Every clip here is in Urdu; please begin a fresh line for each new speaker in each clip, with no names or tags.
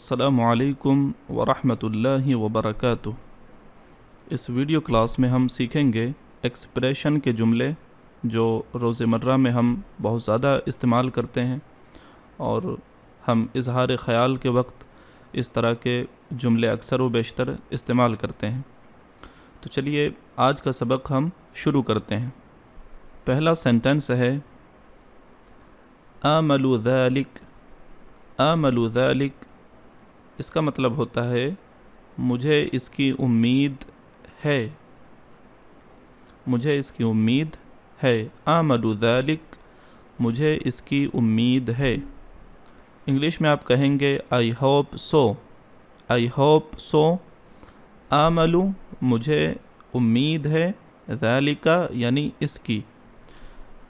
السلام علیکم ورحمۃ اللہ وبرکاتہ۔ اس ویڈیو کلاس میں ہم سیکھیں گے ایکسپریشن کے جملے جو روزمرہ میں ہم بہت زیادہ استعمال کرتے ہیں، اور ہم اظہار خیال کے وقت اس طرح کے جملے اکثر و بیشتر استعمال کرتے ہیں۔ تو چلیے آج کا سبق ہم شروع کرتے ہیں۔ پہلا سینٹنس ہے آمل ذلک۔ آمل ذلک اس کا مطلب ہوتا ہے مجھے اس کی امید ہے، مجھے اس کی امید ہے۔ آمل ذلک مجھے اس کی امید ہے۔ انگلش میں آپ کہیں گے I hope so, I hope so. آمل مجھے امید ہے، ذالک یعنی اس کی۔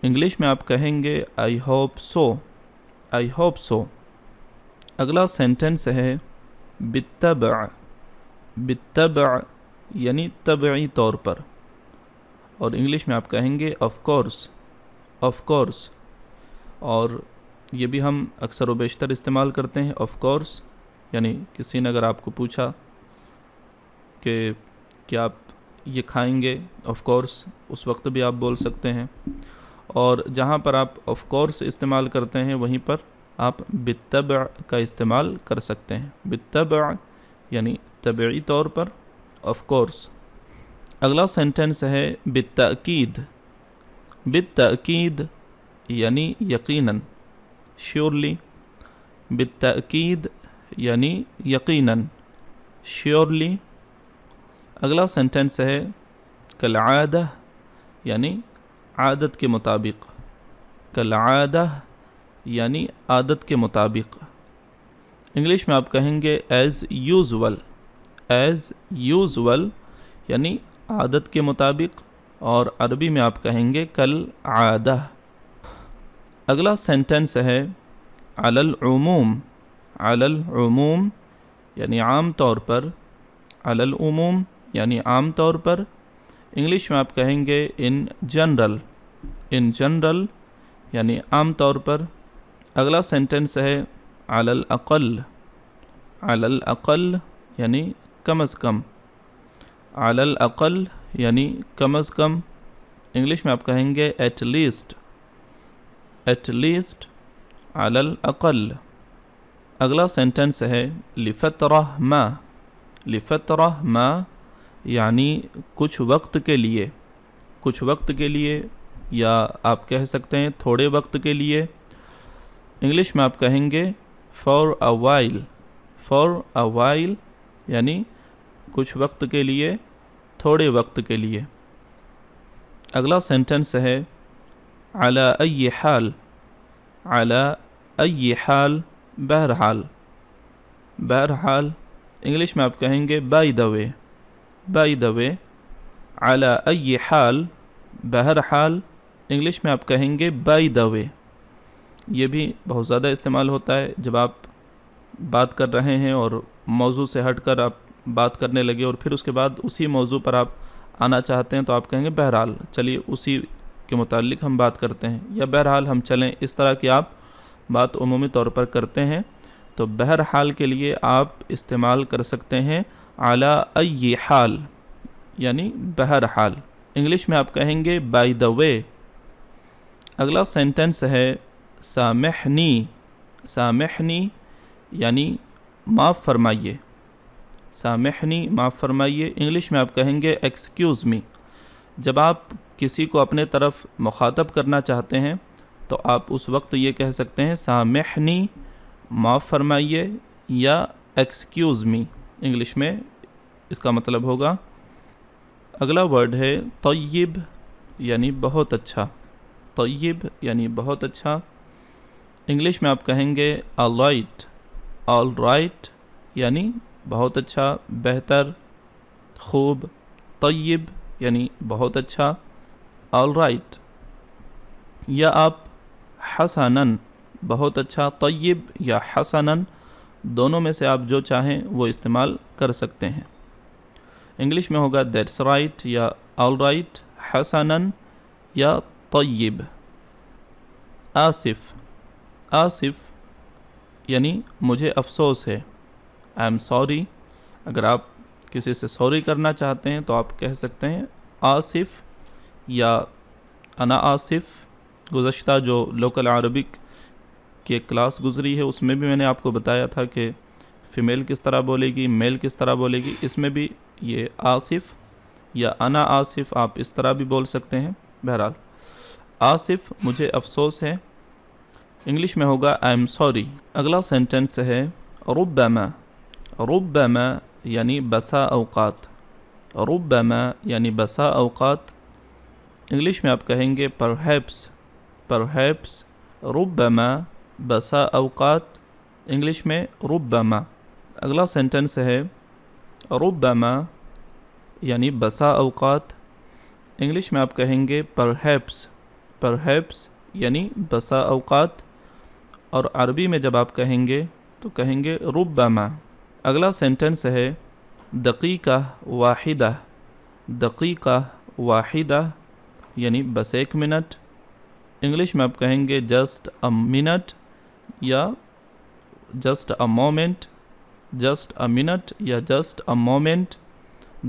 انگلش میں آپ کہیں گے I hope so, I hope so. اگلا سینٹنس ہے بالطبع۔ بالطبع یعنی طبعی طور پر، اور انگلش میں آپ کہیں گے آف کورس، آف کورس۔ اور یہ بھی ہم اکثر و بیشتر استعمال کرتے ہیں، آف کورس یعنی کسی نے اگر آپ کو پوچھا کہ کیا آپ یہ کھائیں گے، آف کورس اس وقت بھی آپ بول سکتے ہیں۔ اور جہاں پر آپ آف کورس استعمال کرتے ہیں وہیں پر آپ بالطبع کا استعمال کر سکتے ہیں۔ بالطبع یعنی طبعی طور پر، آف کورس۔ اگلا سینٹنس ہے بالتأکید۔ بالتأکید یعنی یقیناً، شیورلی۔ بالتأکید یعنی یقیناً، شیورلی۔ اگلا سینٹنس ہے کالعادہ یعنی عادت کے مطابق۔ کالعادہ یعنی عادت کے مطابق۔ انگلش میں آپ کہیں گے ایز یوزول، ایز یوزول یعنی عادت کے مطابق، اور عربی میں آپ کہیں گے کالعادہ۔ اگلا سینٹنس ہے علی العموم۔ علی العموم یعنی عام طور پر، علی العموم یعنی عام طور پر۔ انگلش میں آپ کہیں گے ان جنرل، ان جنرل یعنی عام طور پر۔ اگلا سینٹنس ہے علی الاقل۔ علی الاقل یعنی کم از کم، علی الاقل یعنی کم از کم۔ انگلش میں آپ کہیں گے ایٹ لیسٹ، ایٹ لیسٹ، علی الاقل۔ اگلا سینٹنس ہے لفترہ ما۔ لفترہ ما یعنی کچھ وقت کے لیے، کچھ وقت کے لیے، یا آپ کہہ سکتے ہیں تھوڑے وقت کے لیے۔ انگلش میں آپ کہیں گے for a while. For a while یعنی کچھ وقت کے لیے، تھوڑے وقت کے لیے۔ اگلا سینٹنس ہے علی ای حال۔ علی ای حال بہرحال، بہرحال۔ انگلش میں آپ کہیں گے by the way, by the وے۔ علی ای حال بہرحال، انگلش میں آپ کہیں گے بائی دا وے۔ یہ بھی بہت زیادہ استعمال ہوتا ہے جب آپ بات کر رہے ہیں اور موضوع سے ہٹ کر آپ بات کرنے لگے، اور پھر اس کے بعد اسی موضوع پر آپ آنا چاہتے ہیں، تو آپ کہیں گے بہرحال چلیے اسی کے متعلق ہم بات کرتے ہیں، یا بہرحال ہم چلیں۔ اس طرح کی آپ بات عمومی طور پر کرتے ہیں، تو بہرحال کے لیے آپ استعمال کر سکتے ہیں علی ای حال یعنی بہرحال۔ انگلش میں آپ کہیں گے بائی دا وے۔ اگلا سینٹنس ہے سامحنی۔ سامحنی یعنی معاف فرمائیے، سامحنی معاف فرمائیے۔ انگلش میں آپ کہیں گے ایکسکیوز می۔ جب آپ کسی کو اپنے طرف مخاطب کرنا چاہتے ہیں تو آپ اس وقت یہ کہہ سکتے ہیں سامحنی معاف فرمائیے، یا ایکسکیوز می انگلش میں اس کا مطلب ہوگا۔ اگلا ورڈ ہے طیب یعنی بہت اچھا۔ طیب یعنی بہت اچھا۔ انگلش میں آپ کہیں گے آل رائٹ۔ آل رائٹ یعنی بہت اچھا، بہتر، خوب۔ طیب یعنی بہت اچھا، آل رائٹ۔ یا آپ حسناً بہت اچھا، طیب یا حسناً، دونوں میں سے آپ جو چاہیں وہ استعمال کر سکتے ہیں۔ انگلش میں ہوگا دیٹس رائٹ یا آل رائٹ، حسناً یا طیب۔ آصف۔ آصف یعنی مجھے افسوس ہے، آئی ایم سوری. اگر آپ کسی سے سوری کرنا چاہتے ہیں تو آپ کہہ سکتے ہیں آصف یا انا آصف. گزشتہ جو لوکل عربک کی ایک کلاس گزری ہے اس میں بھی میں نے آپ کو بتایا تھا کہ فیمیل کس طرح بولے گی، میل کس طرح بولے گی. اس میں بھی یہ آصف یا انا آصف آپ اس طرح بھی بول سکتے ہیں. بہرحال آصف مجھے افسوس ہے، انگلش میں ہوگا آئی ایم سوری. اگلا سینٹنس ہے ربما. ربما یعنی بسا اوقات. ربما یعنی بسا اوقات. انگلش میں آپ کہیں گے پرہیپس. پرہیپس. ربما بسا اوقات، انگلش میں ربما. اگلا سینٹنس ہے ربما یعنی بسا اوقات، انگلش میں آپ کہیں گے پرہیپس. پرہیپس یعنی بسا اوقات، اور عربی میں جب آپ کہیں گے تو کہیں گے ربما. اگلا سینٹنس ہے دقیقہ واحدہ. دقیقہ واحدہ یعنی بس ایک منٹ، انگلش میں آپ کہیں گے جسٹ اے منٹ یا just a moment. Just a minute یا جسٹ اے مومنٹ.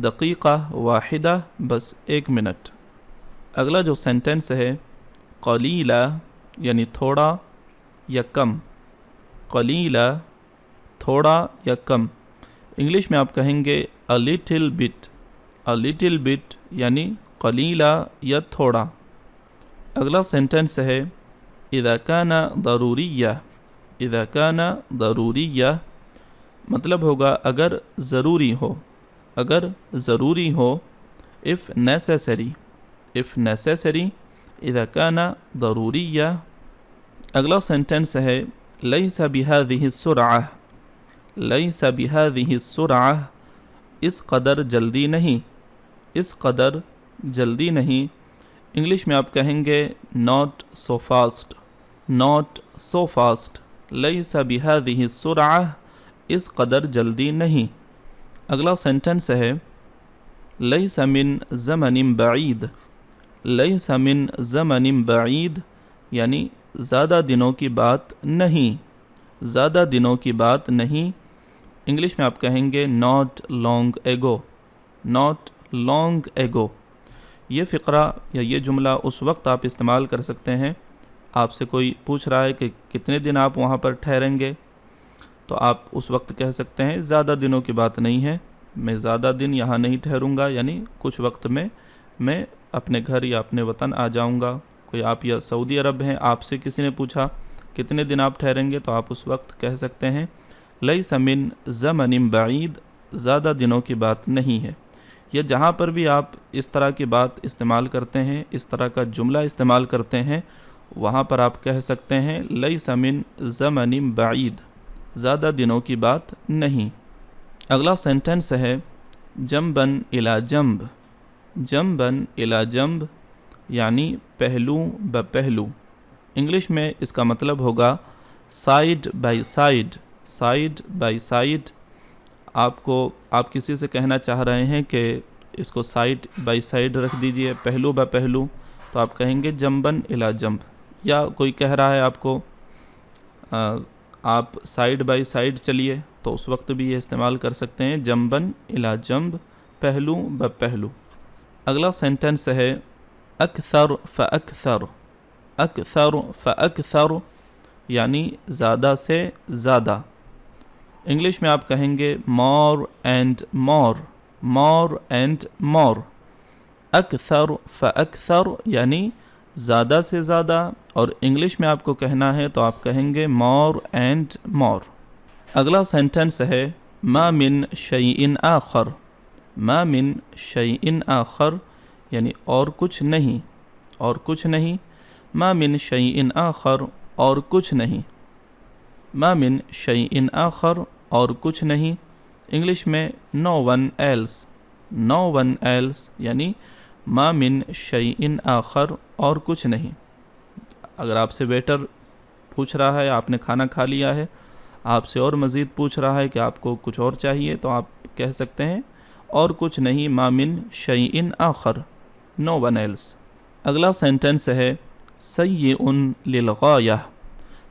دقیقہ واحدہ بس ایک منٹ. اگلا جو سینٹنس ہے قلیلہ یعنی تھوڑا یا کم. قلیلہ تھوڑا یا کم، انگلش میں آپ کہیں گے a little bit. a little bit یعنی قلیلہ یا تھوڑا. اگلا سینٹنس ہے اذا کان ضروریہ. اذا کان ضروریہ مطلب ہوگا اگر ضروری ہو. اگر ضروری ہو. if necessary. if necessary اذا کان ضروریہ. اگلا سینٹنس ہے لیس بہذہ السرعہ. لیس بہذہ السرعہ اس قدر جلدی نہیں. اس قدر جلدی نہیں، انگلش میں آپ کہیں گے not so fast. not so fast. لیس بہذہ السرعہ اس قدر جلدی نہیں. اگلا سینٹنس ہے لیس من زمن بعید. لیس من زمن بعید یعنی زیادہ دنوں کی بات نہیں. زیادہ دنوں کی بات نہیں، انگلش میں آپ کہیں گے not long ago. not long ago. یہ فقرہ یا یہ جملہ اس وقت آپ استعمال کر سکتے ہیں، آپ سے کوئی پوچھ رہا ہے کہ کتنے دن آپ وہاں پر ٹھہریں گے، تو آپ اس وقت کہہ سکتے ہیں زیادہ دنوں کی بات نہیں ہے، میں زیادہ دن یہاں نہیں ٹھہروں گا، یعنی کچھ وقت میں اپنے گھر یا اپنے وطن آ جاؤں گا. کوئی آپ یا سعودی عرب ہیں، آپ سے کسی نے پوچھا کتنے دن آپ ٹھہریں گے، تو آپ اس وقت کہہ سکتے ہیں لیس من زمن بعید، زیادہ دنوں کی بات نہیں ہے. یا جہاں پر بھی آپ اس طرح کی بات استعمال کرتے ہیں، اس طرح کا جملہ استعمال کرتے ہیں، وہاں پر آپ کہہ سکتے ہیں لیس من زمن بعید، زیادہ دنوں کی بات نہیں. اگلا سینٹنس ہے جنباً الی جنب. جنباً الی جنب یعنی پہلو بپہلو. انگلش میں اس کا مطلب ہوگا side by side. Side by side. آپ کسی سے کہنا چاہ رہے ہیں کہ اس کو سائیڈ بائی سائیڈ رکھ دیجئے، پہلو با پہلو، تو آپ کہیں گے جنباً الی جنب. یا کوئی کہہ رہا ہے آپ کو آپ سائیڈ بائی سائیڈ چلیے، تو اس وقت بھی یہ استعمال کر سکتے ہیں جنباً الی جنب، پہلو با پہلو. اگلا سینٹنس ہے اکثر فاکثر. اکثر فاکثر یعنی زیادہ سے زیادہ. انگلش میں آپ کہیں گے more and more. more and more. اکثر فاکثر یعنی زیادہ سے زیادہ، اور انگلش میں آپ کو کہنا ہے تو آپ کہیں گے more and more. اگلا سینٹنس ہے ما من شیء آخر. ما من شیء آخر یعنی اور کچھ نہیں. اور کچھ نہیں. ما من شیء آخر اور کچھ نہیں. ما من شیء آخر اور کچھ نہیں، انگلش میں no one else. no one else یعنی ما من شیء آخر اور کچھ نہیں. اگر آپ سے ویٹر پوچھ رہا ہے، آپ نے کھانا کھا لیا ہے، آپ سے اور مزید پوچھ رہا ہے کہ آپ کو کچھ اور چاہیے، تو آپ کہہ سکتے ہیں اور کچھ نہیں، ما من شیء آخر، no one else. اگلا سینٹنس ہے سیء للغایہ.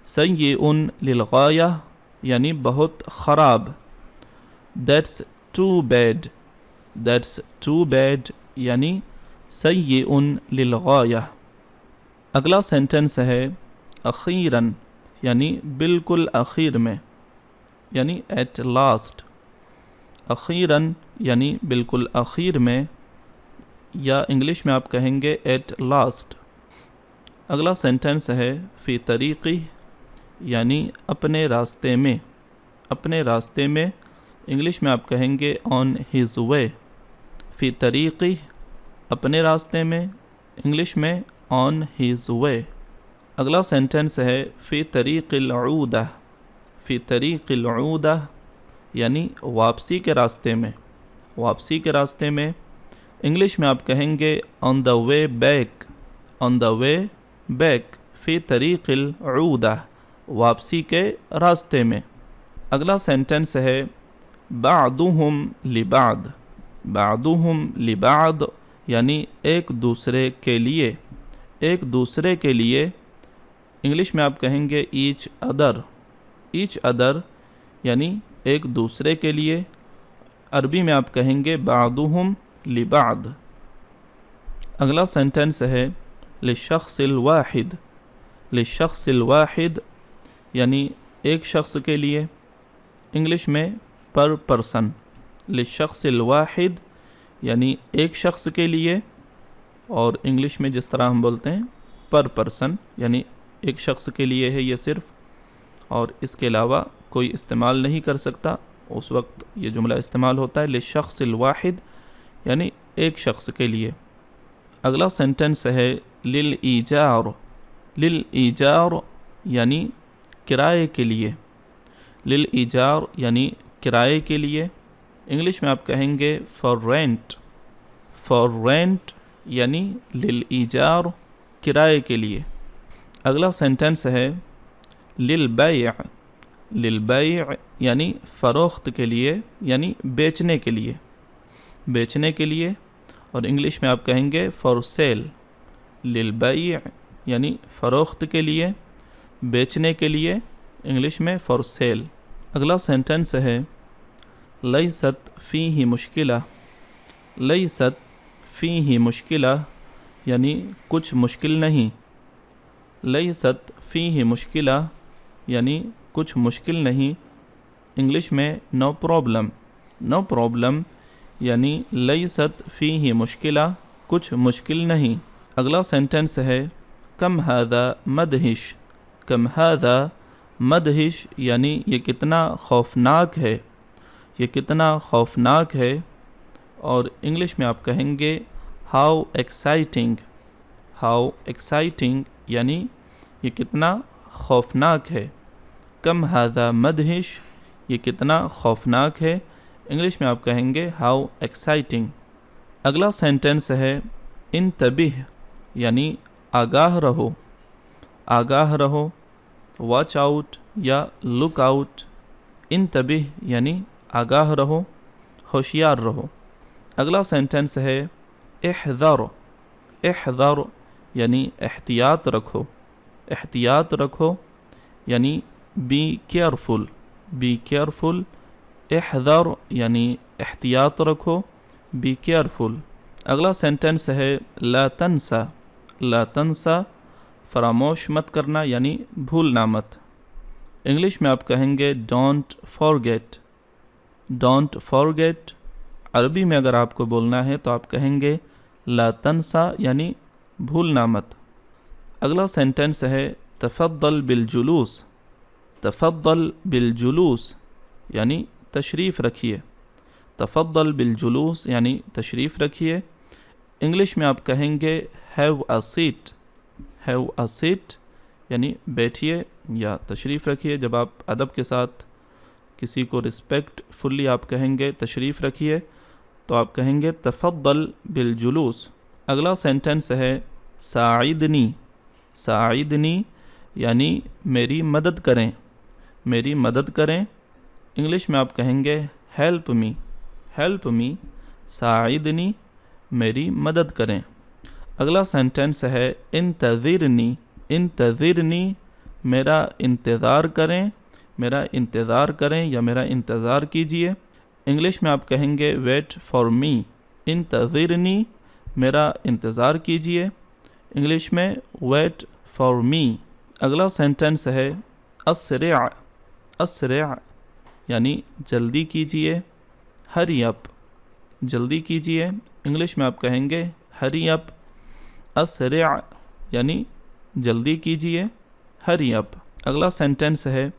سیء للغایہ یعنی بہت خراب. That's too bad. That's too bad یعنی سیئن للغایہ. اگلا سینٹنس ہے اخیراً یعنی بالکل اخیر میں یعنی ایٹ لاسٹ. اخیراً یعنی بالکل اخیر میں یا انگلش میں آپ کہیں گے ایٹ لاسٹ. اگلا سینٹنس ہے فی طریقی یعنی اپنے راستے میں. اپنے راستے میں انگلش میں آپ کہیں گے آن ہز وے. فی طریقی اپنے راستے میں انگلش میں آن ہز وے. اگلا سینٹنس ہے فی طریق العودہ. فی طریق العودہ یعنی واپسی کے راستے میں. واپسی کے راستے میں انگلش میں آپ کہیں گے آن دا وے بیک. آن دا وے بیک. فی طریق العودہ واپسی کے راستے میں. اگلا سینٹنس ہے بعضهم لبعض. بعضهم لبعض یعنی ایک دوسرے کے لیے. ایک دوسرے کے لیے انگلش میں آپ کہیں گے ایچ ادر. ایچ ادر یعنی ایک دوسرے کے لیے. عربی میں آپ کہیں گے بعضهم لبعض. اگلا سینٹنس ہے للشخص الواحد. للشخص الواحد یعنی ایک شخص کے لیے انگلش میں پر پرسن. للشخص الواحد یعنی ایک شخص کے لیے اور انگلش میں جس طرح ہم بولتے ہیں پر پرسن یعنی ایک شخص کے لیے ہے یہ صرف اور اس کے علاوہ کوئی استعمال نہیں کر سکتا. اس وقت یہ جملہ استعمال ہوتا ہے للشخص الواحد یعنی ایک شخص کے لیے. اگلا سینٹنس ہے للایجار. للایجار یعنی کرائے کے لیے. للایجار یعنی کرائے کے لیے انگلش میں آپ کہیں گے فار رینٹ. فار رینٹ یعنی للایجار کرائے کے لیے. اگلا سینٹنس ہے للبیع. للبیع یعنی فروخت کے لیے یعنی بیچنے کے لیے. بیچنے کے لیے اور انگلش میں آپ کہیں گے فار سیل. للبیع یعنی فروخت کے لیے بیچنے کے لیے انگلش میں فار سیل. اگلا سینٹنس ہے لیست فیہ مشکلہ. لیست فیہ مشکلہ یعنی کچھ مشکل نہیں. لیست فیہ مشکلہ یعنی کچھ مشکل نہیں انگلش میں نو پرابلم. نو پرابلم یعنی لیست فیہ مشکلہ کچھ مشکل نہیں. اگلا سینٹنس ہے کم ھذا مدہش. کم ھذا مدہش یعنی یہ کتنا خوفناک ہے. یہ کتنا خوفناک ہے اور انگلش میں آپ کہیں گے ہاؤ ایکسائٹنگ. ہاؤ ایکسائٹنگ یعنی یہ کتنا خوفناک ہے. کم ھذا مدہش یہ کتنا خوفناک ہے انگلش میں آپ کہیں گے ہاؤ ایکسائٹنگ. اگلا سینٹنس ہے انتبہ یعنی آگاہ رہو. آگاہ رہو. واچ آؤٹ یا لک آؤٹ. انتبہ یعنی آگاہ رہو ہوشیار رہو. اگلا سینٹنس ہے احذر. احذر یعنی احتیاط رکھو. احتیاط رکھو یعنی بی کیئرفل. Be careful. احذر یعنی احتیاط رکھو بی کیئرفل. اگلا سینٹنس ہے لا تنسا. لا تنسا فراموش مت کرنا یعنی بھولنا مت. انگلش میں آپ کہیں گے ڈونٹ فارگیٹ. Don't forget. عربی میں اگر آپ کو بولنا ہے تو آپ کہیں گے لا تنسا یعنی بھولنا مت. اگلا سینٹنس ہے تفضل بالجلوس. تفضل بالجلوس یعنی تشریف رکھیے. تفضل بالجلوس یعنی تشریف رکھیے. انگلش میں آپ کہیں گے have a seat. Have a seat یعنی بیٹھیے یا تشریف رکھیے. جب آپ ادب کے ساتھ کسی کو رسپیکٹ فلی آپ کہیں گے تشریف رکھیے تو آپ کہیں گے تفضل بالجلوس. اگلا سینٹنس ہے ساعدنی. ساعدنی یعنی میری مدد کریں. میری مدد کریں. انگلش میں آپ کہیں گے ہیلپ می. Help me. ساعدنی میری مدد کریں. اگلا سینٹنس ہے انتظرنی. انتظرنی میرا انتظار کریں. میرا انتظار کریں یا میرا انتظار کیجئے. انگلش میں آپ کہیں گے ویٹ فار می، انتظرنی، میرا انتظار کیجئے، انگلش میں ویٹ فار می۔ اگلا سینٹنس ہے اسرع، اسرع یعنی جلدی کیجئے، ہری اپ، جلدی کیجئے، انگلش میں آپ کہیں گے ہری اپ، اسرع یعنی جلدی کیجئے، ہری اپ۔ اگلا سینٹنس ہے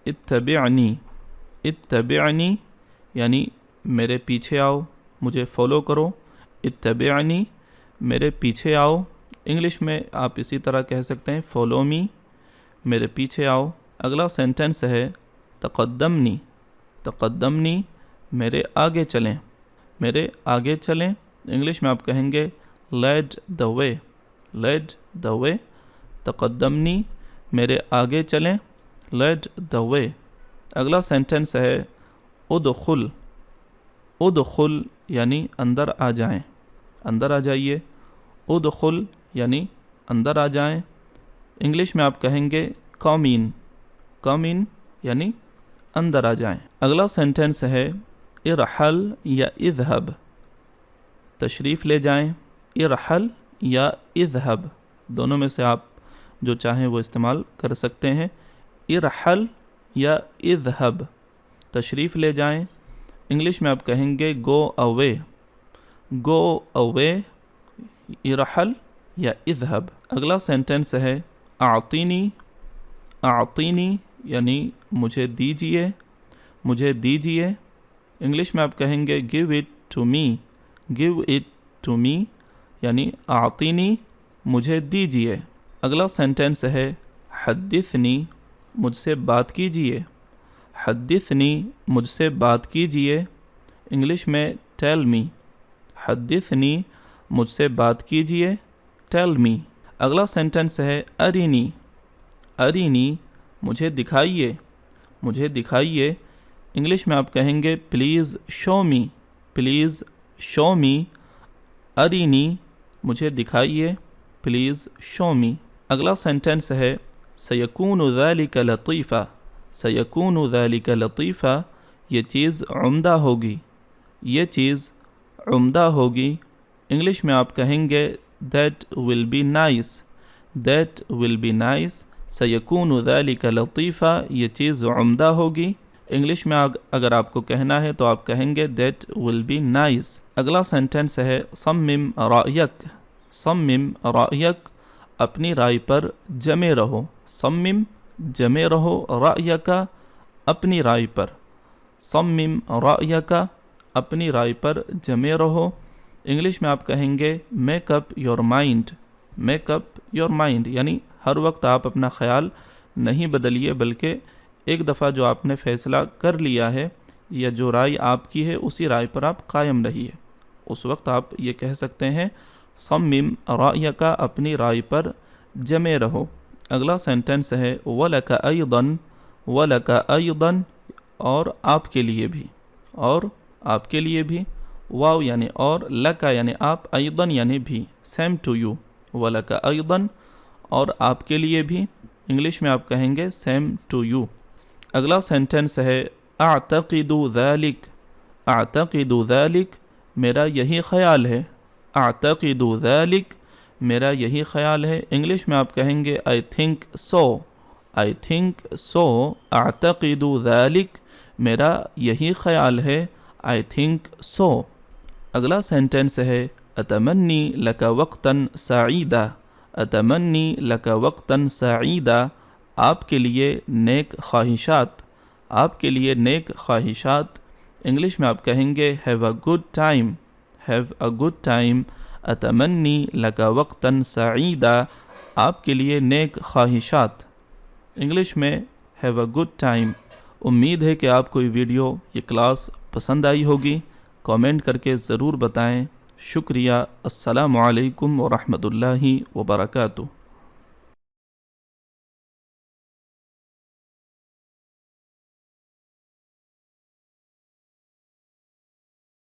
اتبعنی، اتبعنی یعنی میرے پیچھے آؤ، مجھے فالو کرو، اتبعنی میرے پیچھے آؤ، انگلش میں آپ اسی طرح کہہ سکتے ہیں فالو می، میرے پیچھے آؤ۔ اگلا سینٹنس ہے تقدمنی، تقدمنی میرے آگے چلیں، میرے آگے چلیں، انگلش میں آپ کہیں گے lead the way, lead the وے، تقدمنی میرے آگے چلیں، لیڈ دا وے۔ اگلا سینٹنس ہے ادخل، ادخل یعنی اندر آ جائیں، اندر آ جائیے، ادخل یعنی اندر آ جائیں، انگلش میں آپ کہیں گے کم ان، کم ان یعنی اندر آ جائیں۔ اگلا سینٹنس ہے ارحل یا اذهب، تشریف لے جائیں، ارحل یا اذهب دونوں میں سے آپ جو چاہیں وہ استعمال کر سکتے ہیں، ارحل یا اذهب تشریف لے جائیں، انگلش میں آپ کہیں گے گو اوے، گو اوے، ارحل یا اذهب۔ اگلا سینٹنس ہے اعطینی، اعطینی یعنی مجھے دیجئے، مجھے دیجئے، انگلش میں آپ کہیں گے give it to me, give it to me یعنی اعطینی مجھے دیجئے۔ اگلا سینٹنس ہے حدثنی، مجھ سے بات کیجئے، حدثنی مجھ سے بات کیجئے، انگلش میں ٹیل می، حدثنی مجھ سے بات کیجئے، ٹیل می۔ اگلا سینٹنس ہے ارینی، ارینی مجھے دکھائیے، مجھے دکھائیے، انگلش میں آپ کہیں گے please show me, please show می، ارینی مجھے دکھائیے، پلیز شو می۔ اگلا سینٹنس ہے سیکون ذلک لطیفہ، سیکون ذلک لطیفہ یہ چیز عمدہ ہوگی، یہ چیز عمدہ ہوگی، انگلش میں آپ کہیں گے that will be nice, that will be nice, سیکون ذلک لطیفہ یہ چیز عمدہ ہوگی، انگلش میں اگر آپ کو کہنا ہے تو آپ کہیں گے دیٹ ول بی نائس۔ اگلا سینٹنس ہے صمم رأیک، صمم رأیک اپنی رائے پر جمے رہو، صمم جمے رہو، رأیک اپنی رائے پر، صمم رأیک اپنی رائے پر جمے رہو، انگلش میں آپ کہیں گے make up your mind, make up your mind یعنی ہر وقت آپ اپنا خیال نہیں بدلیے بلکہ ایک دفعہ جو آپ نے فیصلہ کر لیا ہے یا جو رائے آپ کی ہے اسی رائے پر آپ قائم رہیے، اس وقت آپ یہ کہہ سکتے ہیں صمم رأیک اپنی رائے پر جمے رہو۔ اگلا سینٹنس ہے وَلَكَ أَيْضًا، وَلَكَ أَيْضًا اور آپ کے لیے بھی، اور آپ کے لیے بھی، واو یعنی اور، لَكَ یعنی آپ، أَيْضًا یعنی بھی، سیم ٹو یو، وَلَكَ أَيْضًا اور آپ کے لیے بھی، انگلش میں آپ کہیں گے سیم ٹو یو۔ اگلا سینٹنس ہے اعتقد ذلک، اعتقد ذلک میرا یہی خیال ہے، اعتقد ذلک میرا یہی خیال ہے، انگلش میں آپ کہیں گے I think so، I think so، اعتقد ذلک میرا یہی خیال ہے، I think so۔ اگلا سینٹنس ہے اتمنی لک وقتا سعیدا، اتمنی لک وقتا سعیدا آپ کے لیے نیک خواہشات، آپ کے لیے نیک خواہشات، انگلش میں آپ کہیں گے have a good time, have a good time, اتمنی لک وقتا سعیدا آپ کے لیے نیک خواہشات، انگلش میں ہیو اے گڈ ٹائم۔ امید ہے کہ آپ کو یہ ویڈیو، یہ کلاس پسند آئی ہوگی، کامنٹ کر کے ضرور بتائیں۔ شکریہ، السلام علیکم ورحمۃ اللہ وبرکاتہ۔